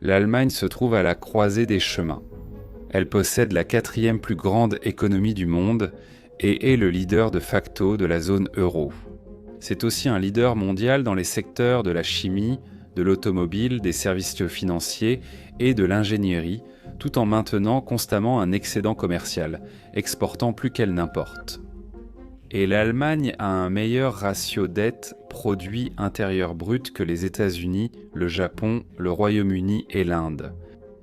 l'Allemagne se trouve à la croisée des chemins. Elle possède la 4e plus grande économie du monde et est le leader de facto de la zone euro. C'est aussi un leader mondial dans les secteurs de la chimie, de l'automobile, des services financiers et de l'ingénierie, tout en maintenant constamment un excédent commercial, exportant plus qu'elle n'importe. Et l'Allemagne a un meilleur ratio dette-produit intérieur brut que les États-Unis, le Japon, le Royaume-Uni et l'Inde.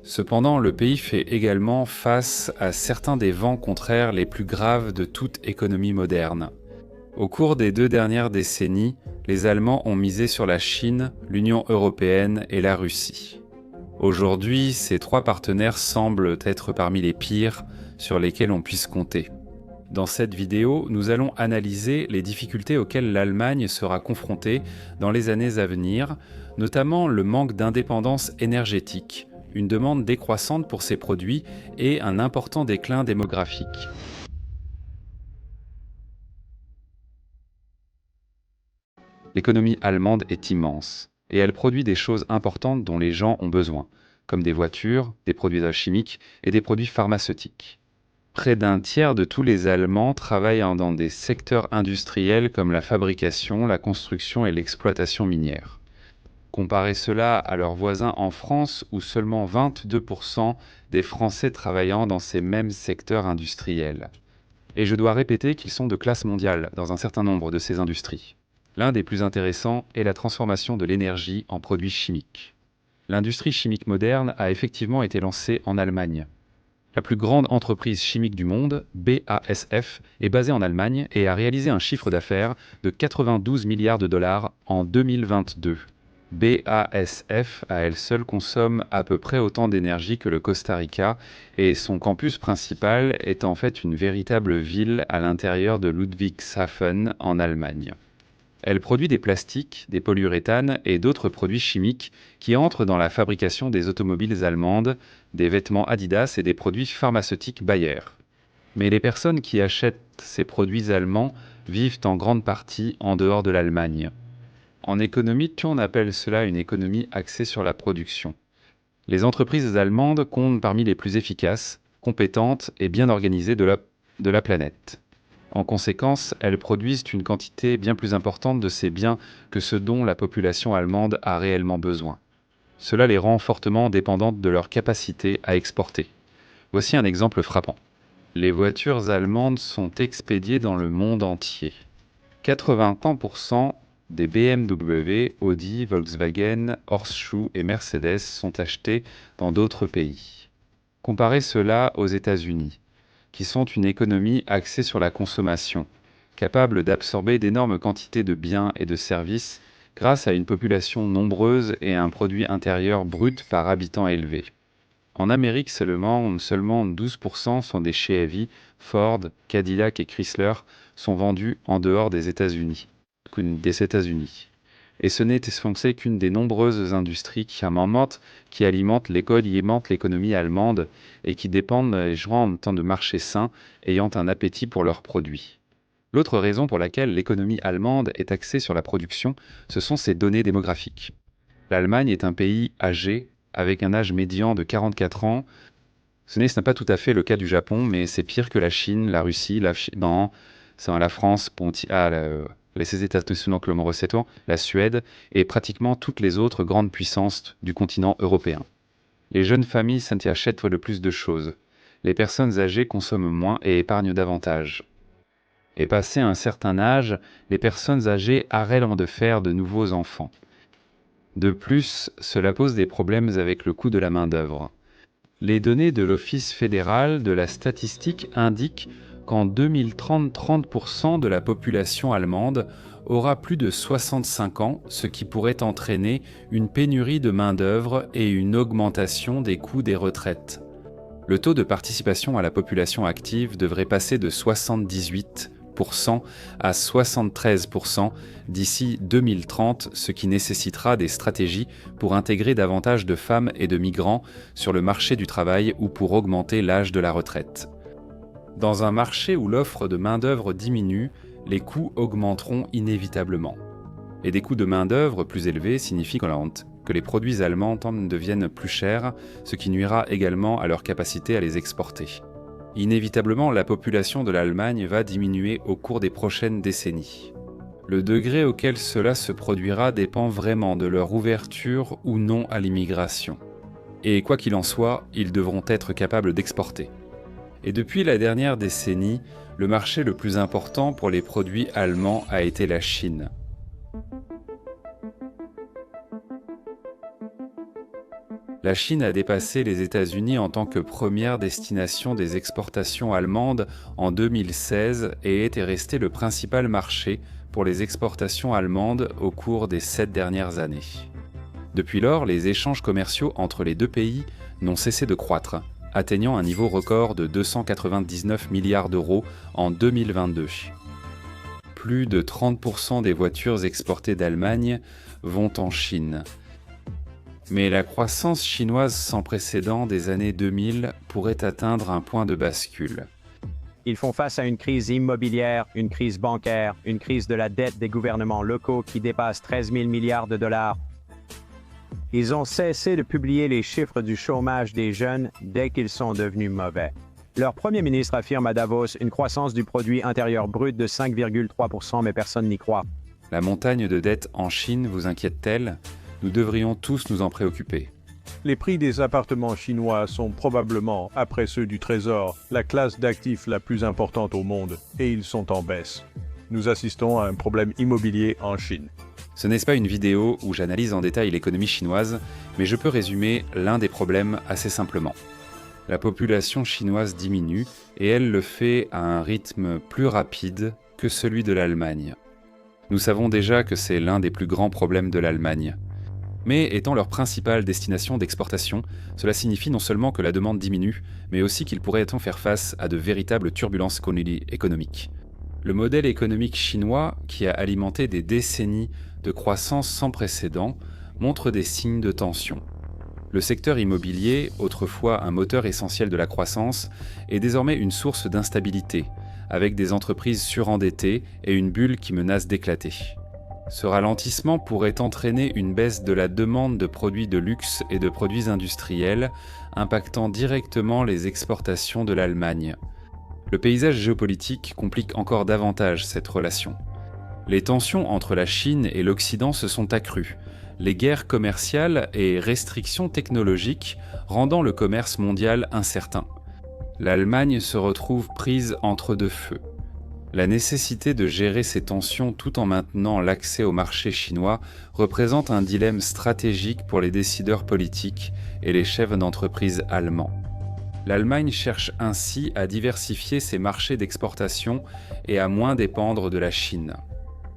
Cependant, le pays fait également face à certains des vents contraires les plus graves de toute économie moderne. Au cours des 2 dernières décennies, les Allemands ont misé sur la Chine, l'Union européenne et la Russie. Aujourd'hui, ces 3 partenaires semblent être parmi les pires sur lesquels on puisse compter. Dans cette vidéo, nous allons analyser les difficultés auxquelles l'Allemagne sera confrontée dans les années à venir, notamment le manque d'indépendance énergétique, une demande décroissante pour ses produits et un important déclin démographique. L'économie allemande est immense, et elle produit des choses importantes dont les gens ont besoin, comme des voitures, des produits chimiques et des produits pharmaceutiques. Près d'un tiers de tous les Allemands travaillent dans des secteurs industriels comme la fabrication, la construction et l'exploitation minière. Comparez cela à leurs voisins en France, où seulement 22% des Français travaillant dans ces mêmes secteurs industriels. Et je dois répéter qu'ils sont de classe mondiale dans un certain nombre de ces industries. L'un des plus intéressants est la transformation de l'énergie en produits chimiques. L'industrie chimique moderne a effectivement été lancée en Allemagne. La plus grande entreprise chimique du monde, BASF, est basée en Allemagne et a réalisé un chiffre d'affaires de 92 milliards de dollars en 2022. BASF, à elle seule, consomme à peu près autant d'énergie que le Costa Rica et son campus principal est en fait une véritable ville à l'intérieur de Ludwigshafen en Allemagne. Elle produit des plastiques, des polyuréthanes et d'autres produits chimiques qui entrent dans la fabrication des automobiles allemandes, des vêtements Adidas et des produits pharmaceutiques Bayer. Mais les personnes qui achètent ces produits allemands vivent en grande partie en dehors de l'Allemagne. En économie, on appelle cela une économie axée sur la production. Les entreprises allemandes comptent parmi les plus efficaces, compétentes et bien organisées de la planète. En conséquence, elles produisent une quantité bien plus importante de ces biens que ce dont la population allemande a réellement besoin. Cela les rend fortement dépendantes de leur capacité à exporter. Voici un exemple frappant. Les voitures allemandes sont expédiées dans le monde entier. 80% des BMW, Audi, Volkswagen, Porsche et Mercedes sont achetées dans d'autres pays. Comparez cela aux États-Unis, qui sont une économie axée sur la consommation, capable d'absorber d'énormes quantités de biens et de services grâce à une population nombreuse et un produit intérieur brut par habitant élevé. En Amérique seulement 12% sont des Chevy, Ford, Cadillac et Chrysler sont vendus en dehors des États-Unis. Et ce n'est censé qu'une des nombreuses industries qui alimentent l'économie allemande et qui dépendent des gens en temps de marché sain ayant un appétit pour leurs produits. L'autre raison pour laquelle l'économie allemande est axée sur la production, ce sont ses données démographiques. L'Allemagne est un pays âgé, avec un âge médian de 44 ans. Ce n'est pas tout à fait le cas du Japon, mais c'est pire que la Chine, la Russie, la France, les États-Unis, la Suède et pratiquement toutes les autres grandes puissances du continent européen. Les jeunes familles s'achètent le plus de choses. Les personnes âgées consomment moins et épargnent davantage. Et passé un certain âge, les personnes âgées arrêtent de faire de nouveaux enfants. De plus, cela pose des problèmes avec le coût de la main-d'œuvre. Les données de l'Office fédéral de la statistique indiquent qu'en 2030, 30% de la population allemande aura plus de 65 ans, ce qui pourrait entraîner une pénurie de main-d'œuvre et une augmentation des coûts des retraites. Le taux de participation à la population active devrait passer de 78% à 73% d'ici 2030, ce qui nécessitera des stratégies pour intégrer davantage de femmes et de migrants sur le marché du travail ou pour augmenter l'âge de la retraite. Dans un marché où l'offre de main-d'œuvre diminue, les coûts augmenteront inévitablement. Et des coûts de main-d'œuvre plus élevés signifient que les produits allemands deviennent plus chers, ce qui nuira également à leur capacité à les exporter. Inévitablement, la population de l'Allemagne va diminuer au cours des prochaines décennies. Le degré auquel cela se produira dépend vraiment de leur ouverture ou non à l'immigration. Et quoi qu'il en soit, ils devront être capables d'exporter. Et depuis la dernière décennie, le marché le plus important pour les produits allemands a été la Chine. La Chine a dépassé les États-Unis en tant que première destination des exportations allemandes en 2016 et est resté le principal marché pour les exportations allemandes au cours des 7 dernières années. Depuis lors, les échanges commerciaux entre les deux pays n'ont cessé de croître, atteignant un niveau record de 299 milliards d'euros en 2022. Plus de 30% des voitures exportées d'Allemagne vont en Chine. Mais la croissance chinoise sans précédent des années 2000 pourrait atteindre un point de bascule. Ils font face à une crise immobilière, une crise bancaire, une crise de la dette des gouvernements locaux qui dépasse 13 000 milliards de dollars. Ils ont cessé de publier les chiffres du chômage des jeunes dès qu'ils sont devenus mauvais. Leur premier ministre affirme à Davos une croissance du produit intérieur brut de 5,3%, mais personne n'y croit. La montagne de dettes en Chine vous inquiète-t-elle ? Nous devrions tous nous en préoccuper. Les prix des appartements chinois sont probablement, après ceux du Trésor, la classe d'actifs la plus importante au monde, et ils sont en baisse. Nous assistons à un problème immobilier en Chine. Ce n'est pas une vidéo où j'analyse en détail l'économie chinoise, mais je peux résumer l'un des problèmes assez simplement. La population chinoise diminue, et elle le fait à un rythme plus rapide que celui de l'Allemagne. Nous savons déjà que c'est l'un des plus grands problèmes de l'Allemagne. Mais étant leur principale destination d'exportation, cela signifie non seulement que la demande diminue, mais aussi qu'ils pourraient faire face à de véritables turbulences économiques. Le modèle économique chinois, qui a alimenté des décennies de croissance sans précédent, montre des signes de tension. Le secteur immobilier, autrefois un moteur essentiel de la croissance, est désormais une source d'instabilité, avec des entreprises surendettées et une bulle qui menace d'éclater. Ce ralentissement pourrait entraîner une baisse de la demande de produits de luxe et de produits industriels, impactant directement les exportations de l'Allemagne. Le paysage géopolitique complique encore davantage cette relation. Les tensions entre la Chine et l'Occident se sont accrues, les guerres commerciales et restrictions technologiques rendant le commerce mondial incertain. L'Allemagne se retrouve prise entre deux feux. La nécessité de gérer ces tensions tout en maintenant l'accès au marché chinois représente un dilemme stratégique pour les décideurs politiques et les chefs d'entreprise allemands. L'Allemagne cherche ainsi à diversifier ses marchés d'exportation et à moins dépendre de la Chine.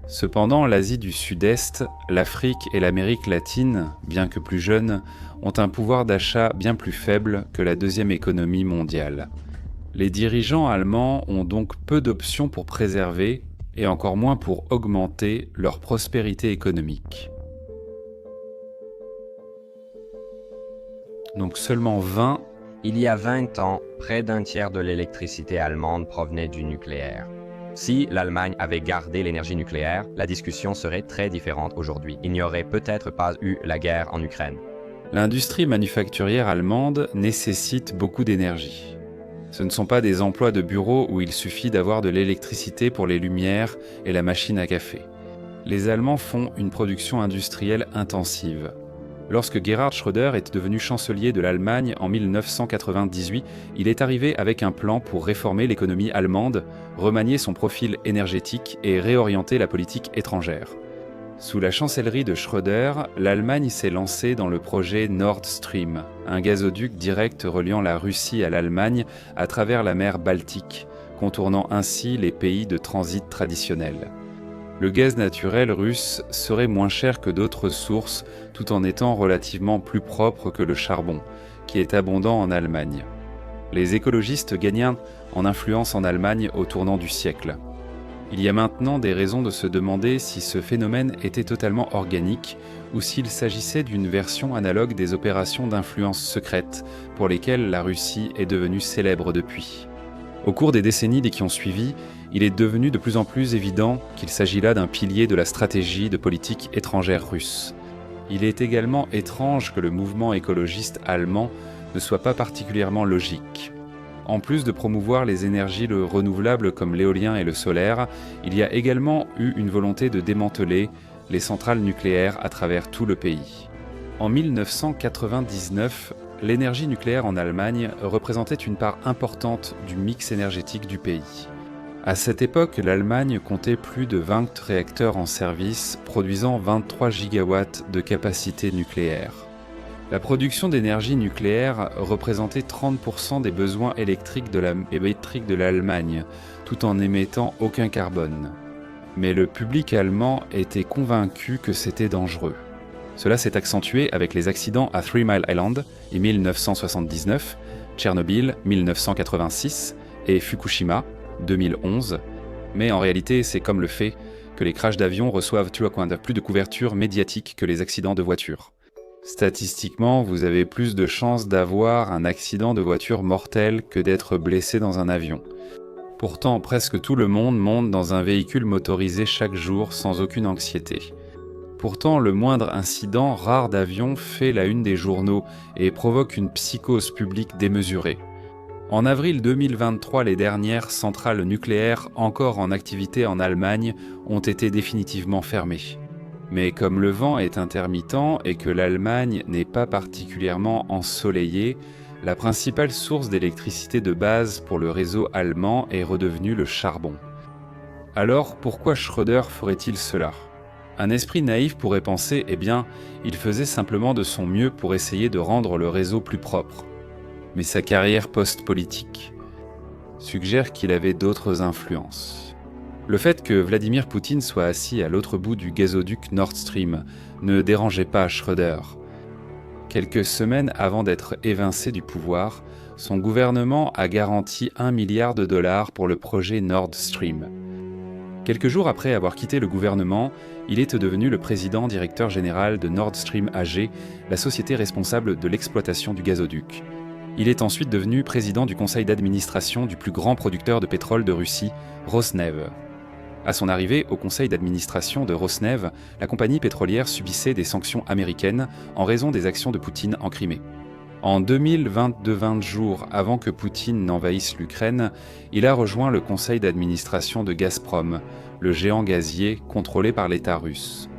Cependant, l'Asie du Sud-Est, l'Afrique et l'Amérique latine, bien que plus jeunes, ont un pouvoir d'achat bien plus faible que la deuxième économie mondiale. Les dirigeants allemands ont donc peu d'options pour préserver, et encore moins pour augmenter, leur prospérité économique. Donc seulement 20. Il y a 20 ans, près d'un tiers de l'électricité allemande provenait du nucléaire. Si l'Allemagne avait gardé l'énergie nucléaire, la discussion serait très différente aujourd'hui. Il n'y aurait peut-être pas eu la guerre en Ukraine. L'industrie manufacturière allemande nécessite beaucoup d'énergie. Ce ne sont pas des emplois de bureau où il suffit d'avoir de l'électricité pour les lumières et la machine à café. Les Allemands font une production industrielle intensive. Lorsque Gerhard Schröder est devenu chancelier de l'Allemagne en 1998, il est arrivé avec un plan pour réformer l'économie allemande, remanier son profil énergétique et réorienter la politique étrangère. Sous la chancellerie de Schröder, l'Allemagne s'est lancée dans le projet Nord Stream, un gazoduc direct reliant la Russie à l'Allemagne à travers la mer Baltique, contournant ainsi les pays de transit traditionnels. Le gaz naturel russe serait moins cher que d'autres sources, tout en étant relativement plus propre que le charbon, qui est abondant en Allemagne. Les écologistes gagnent en influence en Allemagne au tournant du siècle. Il y a maintenant des raisons de se demander si ce phénomène était totalement organique ou s'il s'agissait d'une version analogue des opérations d'influence secrète pour lesquelles la Russie est devenue célèbre depuis. Au cours des décennies qui ont suivi, il est devenu de plus en plus évident qu'il s'agit là d'un pilier de la stratégie de politique étrangère russe. Il est également étrange que le mouvement écologiste allemand ne soit pas particulièrement logique. En plus de promouvoir les énergies renouvelables comme l'éolien et le solaire, il y a également eu une volonté de démanteler les centrales nucléaires à travers tout le pays. En 1999, l'énergie nucléaire en Allemagne représentait une part importante du mix énergétique du pays. À cette époque, l'Allemagne comptait plus de 20 réacteurs en service, produisant 23 gigawatts de capacité nucléaire. La production d'énergie nucléaire représentait 30% des besoins électriques de l'Allemagne, tout en n'émettant aucun carbone. Mais le public allemand était convaincu que c'était dangereux. Cela s'est accentué avec les accidents à Three Mile Island en 1979, Tchernobyl 1986 et Fukushima 2011. Mais en réalité, c'est comme le fait que les crashs d'avions reçoivent plus de couverture médiatique que les accidents de voiture. Statistiquement, vous avez plus de chances d'avoir un accident de voiture mortel que d'être blessé dans un avion. Pourtant, presque tout le monde monte dans un véhicule motorisé chaque jour sans aucune anxiété. Pourtant, le moindre incident rare d'avion fait la une des journaux et provoque une psychose publique démesurée. En avril 2023, les dernières centrales nucléaires encore en activité en Allemagne ont été définitivement fermées. Mais comme le vent est intermittent et que l'Allemagne n'est pas particulièrement ensoleillée, la principale source d'électricité de base pour le réseau allemand est redevenue le charbon. Alors pourquoi Schröder ferait-il cela ? Un esprit naïf pourrait penser, il faisait simplement de son mieux pour essayer de rendre le réseau plus propre. Mais sa carrière post-politique suggère qu'il avait d'autres influences. Le fait que Vladimir Poutine soit assis à l'autre bout du gazoduc Nord Stream ne dérangeait pas Schröder. Quelques semaines avant d'être évincé du pouvoir, son gouvernement a garanti $1 milliard pour le projet Nord Stream. Quelques jours après avoir quitté le gouvernement, il est devenu le président-directeur général de Nord Stream AG, la société responsable de l'exploitation du gazoduc. Il est ensuite devenu président du conseil d'administration du plus grand producteur de pétrole de Russie, Rosneft. À son arrivée au conseil d'administration de Rosneft, la compagnie pétrolière subissait des sanctions américaines en raison des actions de Poutine en Crimée. En 20 jours avant que Poutine n'envahisse l'Ukraine, il a rejoint le conseil d'administration de Gazprom, le géant gazier contrôlé par l'État russe.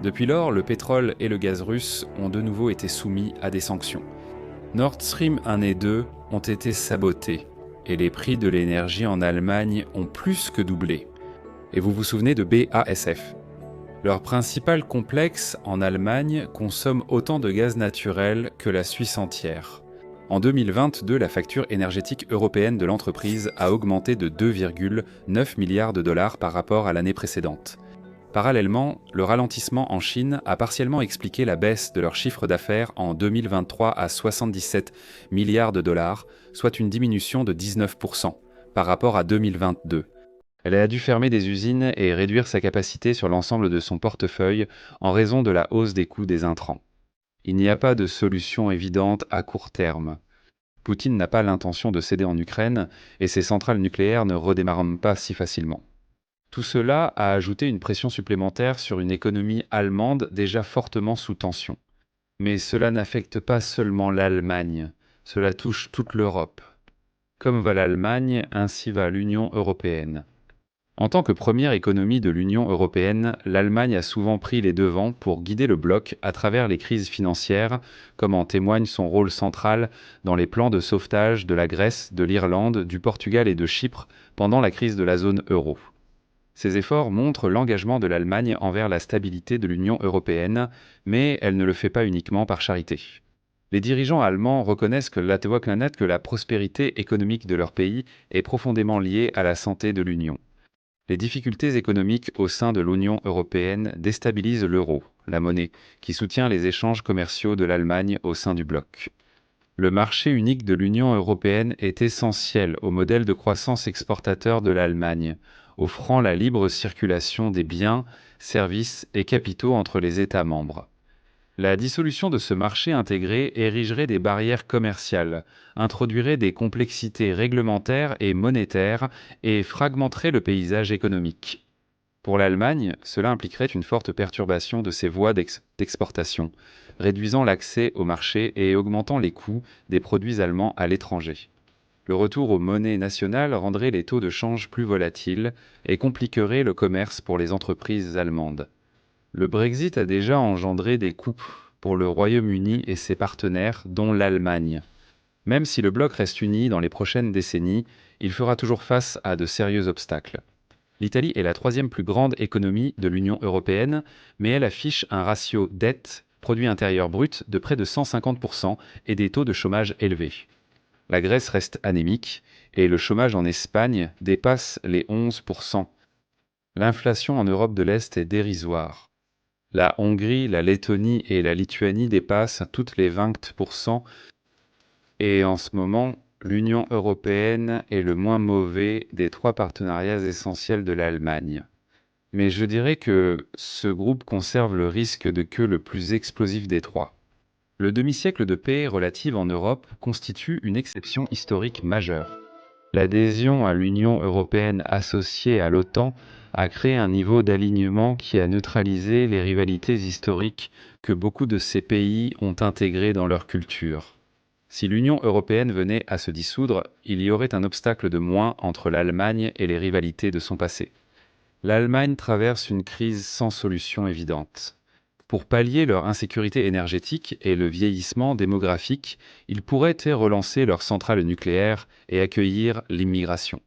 Depuis lors, le pétrole et le gaz russe ont de nouveau été soumis à des sanctions. Nord Stream 1 et 2 ont été sabotés et les prix de l'énergie en Allemagne ont plus que doublé. Et vous vous souvenez de BASF. Leur principal complexe en Allemagne consomme autant de gaz naturel que la Suisse entière. En 2022, la facture énergétique européenne de l'entreprise a augmenté de 2,9 milliards de dollars par rapport à l'année précédente. Parallèlement, le ralentissement en Chine a partiellement expliqué la baisse de leur chiffre d'affaires en 2023 à 77 milliards de dollars, soit une diminution de 19% par rapport à 2022. Elle a dû fermer des usines et réduire sa capacité sur l'ensemble de son portefeuille en raison de la hausse des coûts des intrants. Il n'y a pas de solution évidente à court terme. Poutine n'a pas l'intention de céder en Ukraine et ses centrales nucléaires ne redémarrent pas si facilement. Tout cela a ajouté une pression supplémentaire sur une économie allemande déjà fortement sous tension. Mais cela n'affecte pas seulement l'Allemagne, cela touche toute l'Europe. Comme va l'Allemagne, ainsi va l'Union européenne. En tant que première économie de l'Union européenne, l'Allemagne a souvent pris les devants pour guider le bloc à travers les crises financières, comme en témoigne son rôle central dans les plans de sauvetage de la Grèce, de l'Irlande, du Portugal et de Chypre pendant la crise de la zone euro. Ces efforts montrent l'engagement de l'Allemagne envers la stabilité de l'Union européenne, mais elle ne le fait pas uniquement par charité. Les dirigeants allemands reconnaissent que la prospérité économique de leur pays est profondément liée à la santé de l'Union. Les difficultés économiques au sein de l'Union européenne déstabilisent l'euro, la monnaie, qui soutient les échanges commerciaux de l'Allemagne au sein du bloc. Le marché unique de l'Union européenne est essentiel au modèle de croissance exportateur de l'Allemagne, offrant la libre circulation des biens, services et capitaux entre les États membres. La dissolution de ce marché intégré érigerait des barrières commerciales, introduirait des complexités réglementaires et monétaires et fragmenterait le paysage économique. Pour l'Allemagne, cela impliquerait une forte perturbation de ses voies d'exportation, réduisant l'accès au marché et augmentant les coûts des produits allemands à l'étranger. Le retour aux monnaies nationales rendrait les taux de change plus volatiles et compliquerait le commerce pour les entreprises allemandes. Le Brexit a déjà engendré des coupes pour le Royaume-Uni et ses partenaires, dont l'Allemagne. Même si le bloc reste uni dans les prochaines décennies, il fera toujours face à de sérieux obstacles. L'Italie est la troisième plus grande économie de l'Union européenne, mais elle affiche un ratio dette-produit intérieur brut de près de 150% et des taux de chômage élevés. La Grèce reste anémique et le chômage en Espagne dépasse les 11%. L'inflation en Europe de l'Est est dérisoire. La Hongrie, la Lettonie et la Lituanie dépassent toutes les 20%. Et en ce moment, l'Union européenne est le moins mauvais des trois partenariats essentiels de l'Allemagne. Mais je dirais que ce groupe conserve le risque de queue le plus explosif des trois. Le demi-siècle de paix relative en Europe constitue une exception historique majeure. L'adhésion à l'Union européenne associée à l'OTAN a créé un niveau d'alignement qui a neutralisé les rivalités historiques que beaucoup de ces pays ont intégrées dans leur culture. Si l'Union européenne venait à se dissoudre, il y aurait un obstacle de moins entre l'Allemagne et les rivalités de son passé. L'Allemagne traverse une crise sans solution évidente. Pour pallier leur insécurité énergétique et le vieillissement démographique, ils pourraient relancer leurs centrales nucléaires et accueillir l'immigration.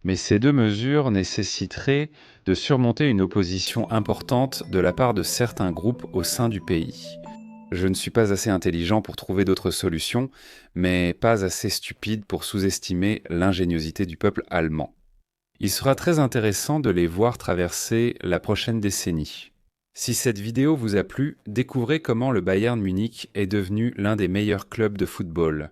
Mais ces deux mesures nécessiteraient de surmonter une opposition importante de la part de certains groupes au sein du pays. Je ne suis pas assez intelligent pour trouver d'autres solutions, mais pas assez stupide pour sous-estimer l'ingéniosité du peuple allemand. Il sera très intéressant de les voir traverser la prochaine décennie. Si cette vidéo vous a plu, découvrez comment le Bayern Munich est devenu l'un des meilleurs clubs de football.